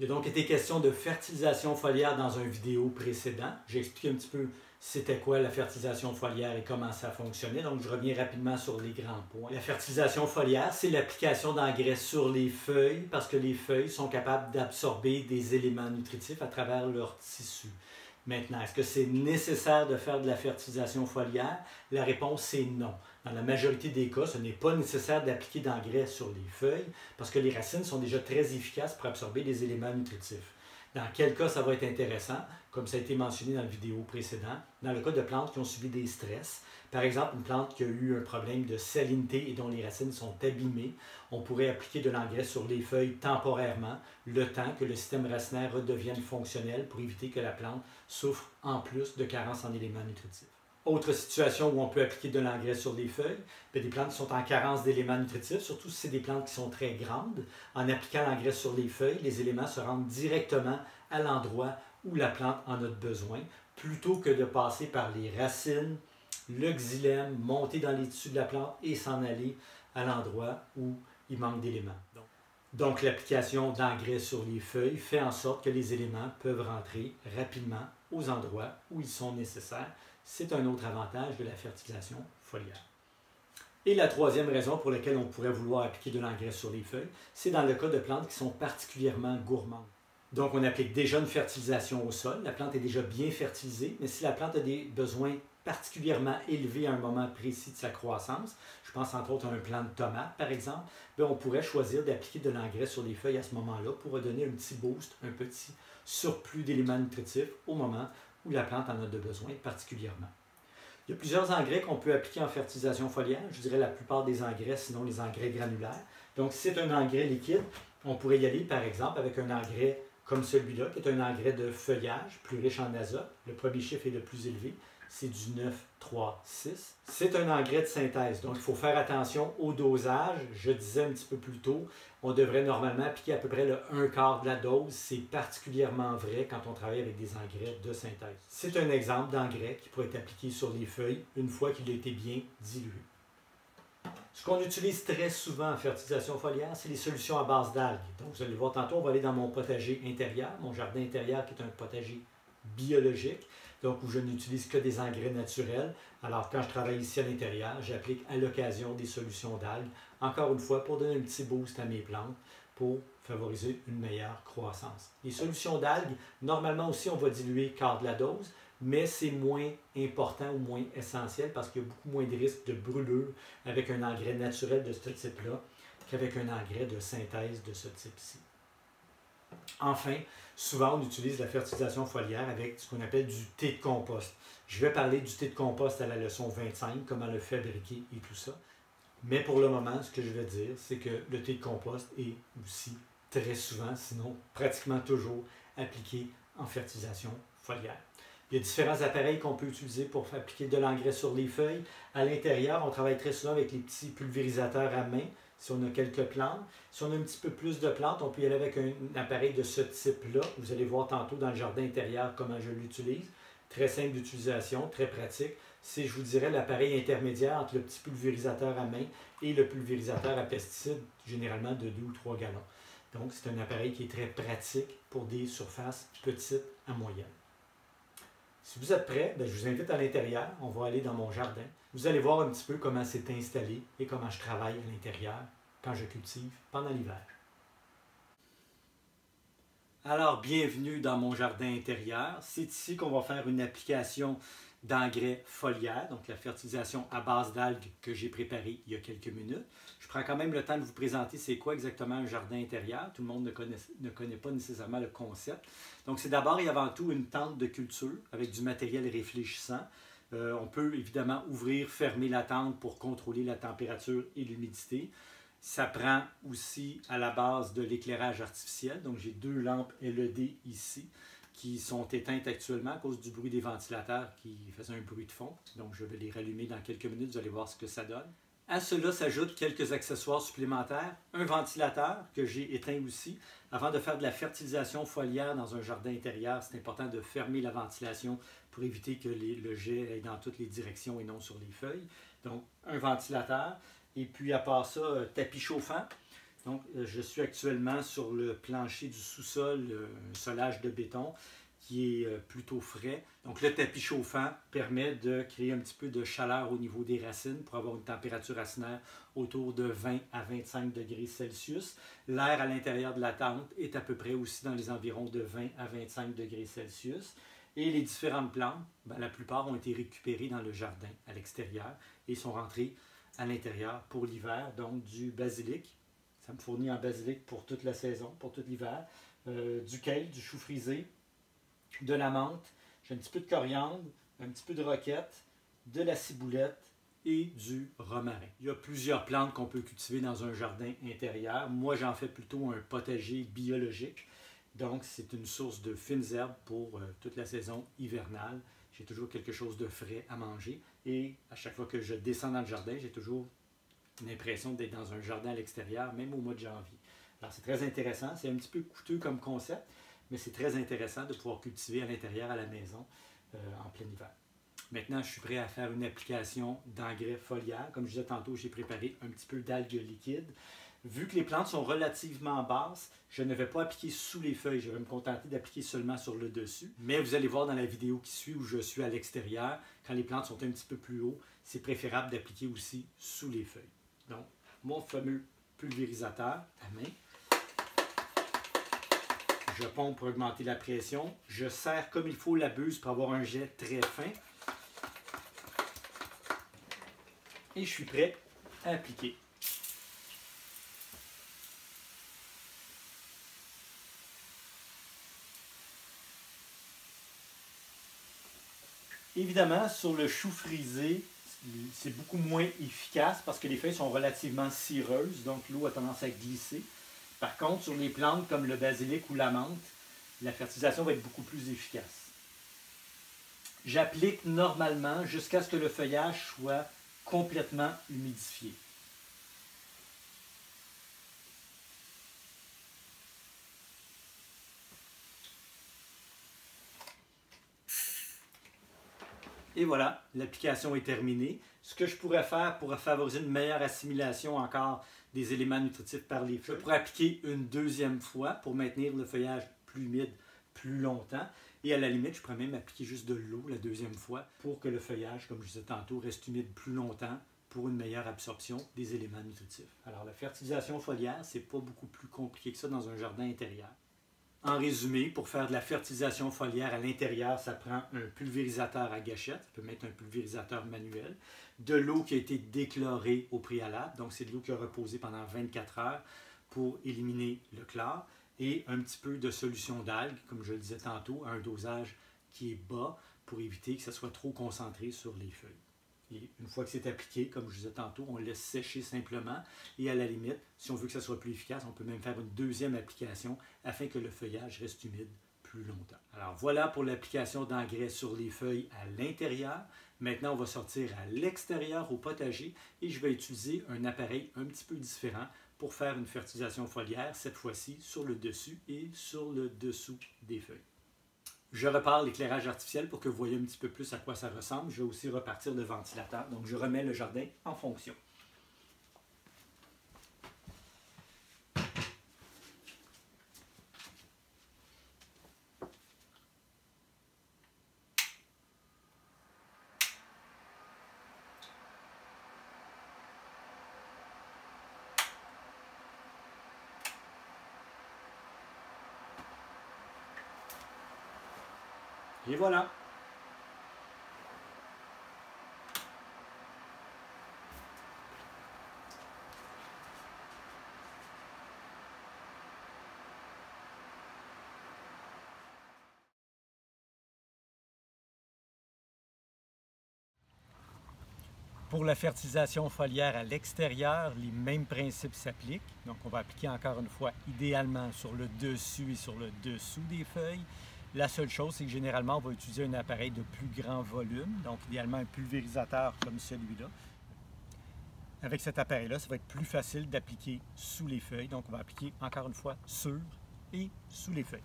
Il a donc été question de fertilisation foliaire dans une vidéo précédente. J'ai expliqué un petit peu c'était quoi la fertilisation foliaire et comment ça fonctionnait. Donc, je reviens rapidement sur les grands points. La fertilisation foliaire, c'est l'application d'engrais sur les feuilles parce que les feuilles sont capables d'absorber des éléments nutritifs à travers leur tissu. Maintenant, est-ce que c'est nécessaire de faire de la fertilisation foliaire? La réponse est non. Dans la majorité des cas, ce n'est pas nécessaire d'appliquer d'engrais sur les feuilles parce que les racines sont déjà très efficaces pour absorber les éléments nutritifs. Dans quel cas ça va être intéressant, comme ça a été mentionné dans la vidéo précédente, dans le cas de plantes qui ont subi des stress, par exemple une plante qui a eu un problème de salinité et dont les racines sont abîmées, on pourrait appliquer de l'engrais sur les feuilles temporairement, le temps que le système racinaire redevienne fonctionnel pour éviter que la plante souffre en plus de carences en éléments nutritifs. Autre situation où on peut appliquer de l'engrais sur les feuilles, des plantes qui sont en carence d'éléments nutritifs, surtout si c'est des plantes qui sont très grandes. En appliquant l'engrais sur les feuilles, les éléments se rendent directement à l'endroit où la plante en a besoin, plutôt que de passer par les racines, le xylème, monter dans les tissus de la plante et s'en aller à l'endroit où il manque d'éléments. Donc l'application d'engrais sur les feuilles fait en sorte que les éléments peuvent rentrer rapidement aux endroits où ils sont nécessaires. C'est un autre avantage de la fertilisation foliaire. Et la troisième raison pour laquelle on pourrait vouloir appliquer de l'engrais sur les feuilles, c'est dans le cas de plantes qui sont particulièrement gourmandes. Donc on applique déjà une fertilisation au sol, la plante est déjà bien fertilisée, mais si la plante a des besoins particulièrement élevés à un moment précis de sa croissance, je pense entre autres à un plant de tomate par exemple, on pourrait choisir d'appliquer de l'engrais sur les feuilles à ce moment-là pour donner un petit boost, un petit surplus d'éléments nutritifs au moment où la plante en a de besoin particulièrement. Il y a plusieurs engrais qu'on peut appliquer en fertilisation foliaire, je dirais la plupart des engrais, sinon les engrais granulaires. Donc si c'est un engrais liquide, on pourrait y aller par exemple avec un engrais comme celui-là, qui est un engrais de feuillage, plus riche en azote. Le premier chiffre est le plus élevé, c'est du 9, 3, 6. C'est un engrais de synthèse, donc il faut faire attention au dosage. Je disais un petit peu plus tôt, on devrait normalement appliquer à peu près le 1/4 de la dose. C'est particulièrement vrai quand on travaille avec des engrais de synthèse. C'est un exemple d'engrais qui pourrait être appliqué sur les feuilles une fois qu'il a été bien dilué. Ce qu'on utilise très souvent en fertilisation foliaire, c'est les solutions à base d'algues. Donc, vous allez voir tantôt, on va aller dans mon potager intérieur, mon jardin intérieur qui est un potager biologique, donc où je n'utilise que des engrais naturels. Alors, quand je travaille ici à l'intérieur, j'applique à l'occasion des solutions d'algues, encore une fois, pour donner un petit boost à mes plantes, pour favoriser une meilleure croissance. Les solutions d'algues, normalement aussi, on va diluer quart de la dose, mais c'est moins important ou moins essentiel parce qu'il y a beaucoup moins de risques de brûlure avec un engrais naturel de ce type-là qu'avec un engrais de synthèse de ce type-ci. Enfin, souvent on utilise la fertilisation foliaire avec ce qu'on appelle du thé de compost. Je vais parler du thé de compost à la leçon 25, comment le fabriquer et tout ça. Mais pour le moment, ce que je vais dire, c'est que le thé de compost est aussi très souvent, sinon pratiquement toujours, appliqué en fertilisation foliaire. Il y a différents appareils qu'on peut utiliser pour appliquer de l'engrais sur les feuilles. À l'intérieur, on travaille très souvent avec les petits pulvérisateurs à main, si on a quelques plantes. Si on a un petit peu plus de plantes, on peut y aller avec un appareil de ce type-là. Vous allez voir tantôt dans le jardin intérieur comment je l'utilise. Très simple d'utilisation, très pratique. C'est, je vous dirais, l'appareil intermédiaire entre le petit pulvérisateur à main et le pulvérisateur à pesticides, généralement de 2 ou 3 gallons. Donc, c'est un appareil qui est très pratique pour des surfaces petites à moyennes. Si vous êtes prêts, je vous invite à l'intérieur. On va aller dans mon jardin. Vous allez voir un petit peu comment c'est installé et comment je travaille à l'intérieur quand je cultive pendant l'hiver. Alors, bienvenue dans mon jardin intérieur. C'est ici qu'on va faire une application d'engrais foliaire, donc la fertilisation à base d'algues que j'ai préparée il y a quelques minutes. Je prends quand même le temps de vous présenter c'est quoi exactement un jardin intérieur. Tout le monde ne connaît pas nécessairement le concept. Donc c'est d'abord et avant tout une tente de culture avec du matériel réfléchissant. On peut évidemment ouvrir, fermer la tente pour contrôler la température et l'humidité. Ça prend aussi à la base de l'éclairage artificiel. Donc j'ai 2 lampes LED ici qui sont éteintes actuellement à cause du bruit des ventilateurs qui faisaient un bruit de fond. Donc je vais les rallumer dans quelques minutes, vous allez voir ce que ça donne. À cela s'ajoutent quelques accessoires supplémentaires. Un ventilateur que j'ai éteint aussi. Avant de faire de la fertilisation foliaire dans un jardin intérieur, c'est important de fermer la ventilation pour éviter que le jet aille dans toutes les directions et non sur les feuilles. Donc un ventilateur. Et puis à part ça, tapis chauffant. Donc, je suis actuellement sur le plancher du sous-sol, un solage de béton qui est plutôt frais. Donc, le tapis chauffant permet de créer un petit peu de chaleur au niveau des racines pour avoir une température racinaire autour de 20 à 25 degrés Celsius. L'air à l'intérieur de la tente est à peu près aussi dans les environs de 20 à 25 degrés Celsius. Et les différentes plantes, la plupart ont été récupérées dans le jardin à l'extérieur et sont rentrées à l'intérieur pour l'hiver. Donc, du basilic. Ça me fournit un basilic pour toute la saison, pour tout l'hiver. Du kale, du chou frisé, de la menthe. J'ai un petit peu de coriandre, un petit peu de roquette, de la ciboulette et du romarin. Il y a plusieurs plantes qu'on peut cultiver dans un jardin intérieur. Moi, j'en fais plutôt un potager biologique. Donc, c'est une source de fines herbes pour toute la saison hivernale. J'ai toujours quelque chose de frais à manger. Et à chaque fois que je descends dans le jardin, j'ai toujours l'impression d'être dans un jardin à l'extérieur, même au mois de janvier. Alors, c'est très intéressant. C'est un petit peu coûteux comme concept, mais c'est très intéressant de pouvoir cultiver à l'intérieur, à la maison, en plein hiver. Maintenant, je suis prêt à faire une application d'engrais foliaire. Comme je disais tantôt, j'ai préparé un petit peu d'algues liquides. Vu que les plantes sont relativement basses, je ne vais pas appliquer sous les feuilles. Je vais me contenter d'appliquer seulement sur le dessus. Mais vous allez voir dans la vidéo qui suit où je suis à l'extérieur, quand les plantes sont un petit peu plus haut, c'est préférable d'appliquer aussi sous les feuilles. Donc, mon fameux pulvérisateur à main. Je pompe pour augmenter la pression. Je serre comme il faut la buse pour avoir un jet très fin. Et je suis prêt à appliquer. Évidemment, sur le chou frisé, c'est beaucoup moins efficace parce que les feuilles sont relativement cireuses, donc l'eau a tendance à glisser. Par contre, sur les plantes comme le basilic ou la menthe, la fertilisation va être beaucoup plus efficace. J'applique normalement jusqu'à ce que le feuillage soit complètement humidifié. Et voilà, l'application est terminée. Ce que je pourrais faire pour favoriser une meilleure assimilation encore des éléments nutritifs par les feuilles, je pourrais appliquer une deuxième fois pour maintenir le feuillage plus humide plus longtemps. Et à la limite, je pourrais même appliquer juste de l'eau la deuxième fois pour que le feuillage, comme je disais tantôt, reste humide plus longtemps pour une meilleure absorption des éléments nutritifs. Alors, la fertilisation foliaire, c'est pas beaucoup plus compliqué que ça dans un jardin intérieur. En résumé, pour faire de la fertilisation foliaire à l'intérieur, ça prend un pulvérisateur à gâchette, ça peut mettre un pulvérisateur manuel, de l'eau qui a été déchlorée au préalable, donc c'est de l'eau qui a reposé pendant 24 heures pour éliminer le chlore, et un petit peu de solution d'algues, comme je le disais tantôt, à un dosage qui est bas pour éviter que ça soit trop concentré sur les feuilles. Et une fois que c'est appliqué, comme je disais tantôt, on laisse sécher simplement. Et à la limite, si on veut que ça soit plus efficace, on peut même faire une deuxième application afin que le feuillage reste humide plus longtemps. Alors voilà pour l'application d'engrais sur les feuilles à l'intérieur. Maintenant, on va sortir à l'extérieur au potager et je vais utiliser un appareil un petit peu différent pour faire une fertilisation foliaire, cette fois-ci sur le dessus et sur le dessous des feuilles. Je repars l'éclairage artificiel pour que vous voyez un petit peu plus à quoi ça ressemble. Je vais aussi repartir le ventilateur. Donc, je remets le jardin en fonction. Et voilà. Pour la fertilisation foliaire à l'extérieur, les mêmes principes s'appliquent. Donc, on va appliquer encore une fois idéalement sur le dessus et sur le dessous des feuilles. La seule chose, c'est que généralement, on va utiliser un appareil de plus grand volume, donc idéalement un pulvérisateur comme celui-là. Avec cet appareil-là, ça va être plus facile d'appliquer sous les feuilles. Donc, on va appliquer encore une fois sur et sous les feuilles.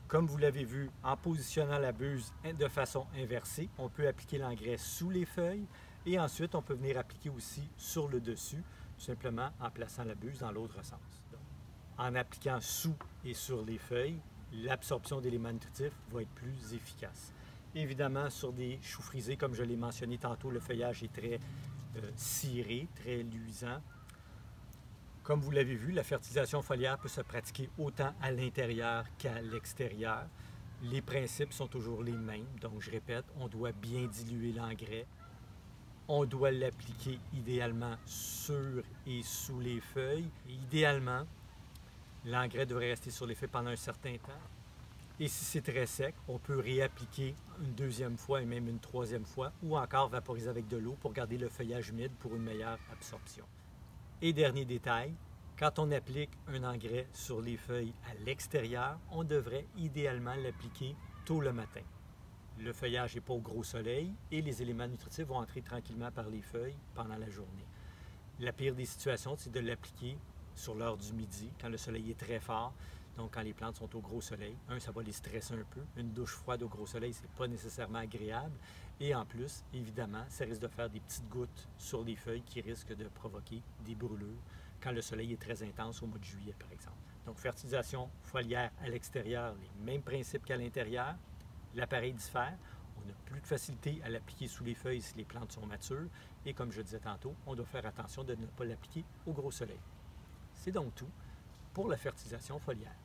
Comme vous l'avez vu, en positionnant la buse de façon inversée, on peut appliquer l'engrais sous les feuilles et ensuite on peut venir appliquer aussi sur le dessus, tout simplement en plaçant la buse dans l'autre sens. Donc, en appliquant sous et sur les feuilles, l'absorption d'éléments nutritifs va être plus efficace. Évidemment, sur des choux frisés, comme je l'ai mentionné tantôt, le feuillage est très ciré, très luisant. Comme vous l'avez vu, la fertilisation foliaire peut se pratiquer autant à l'intérieur qu'à l'extérieur. Les principes sont toujours les mêmes. Donc, je répète, on doit bien diluer l'engrais. On doit l'appliquer idéalement sur et sous les feuilles. Et idéalement, l'engrais devrait rester sur les feuilles pendant un certain temps. Et si c'est très sec, on peut réappliquer une deuxième fois et même une troisième fois ou encore vaporiser avec de l'eau pour garder le feuillage humide pour une meilleure absorption. Et dernier détail, quand on applique un engrais sur les feuilles à l'extérieur, on devrait idéalement l'appliquer tôt le matin. Le feuillage n'est pas au gros soleil et les éléments nutritifs vont entrer tranquillement par les feuilles pendant la journée. La pire des situations, c'est de l'appliquer sur l'heure du midi, quand le soleil est très fort, donc quand les plantes sont au gros soleil. Ça va les stresser un peu. Une douche froide au gros soleil, c'est pas nécessairement agréable. Et en plus, évidemment, ça risque de faire des petites gouttes sur les feuilles qui risquent de provoquer des brûlures quand le soleil est très intense au mois de juillet, par exemple. Donc, fertilisation foliaire à l'extérieur, les mêmes principes qu'à l'intérieur. L'appareil diffère. On a plus de facilité à l'appliquer sous les feuilles si les plantes sont matures. Et comme je disais tantôt, on doit faire attention de ne pas l'appliquer au gros soleil. C'est donc tout pour la fertilisation foliaire.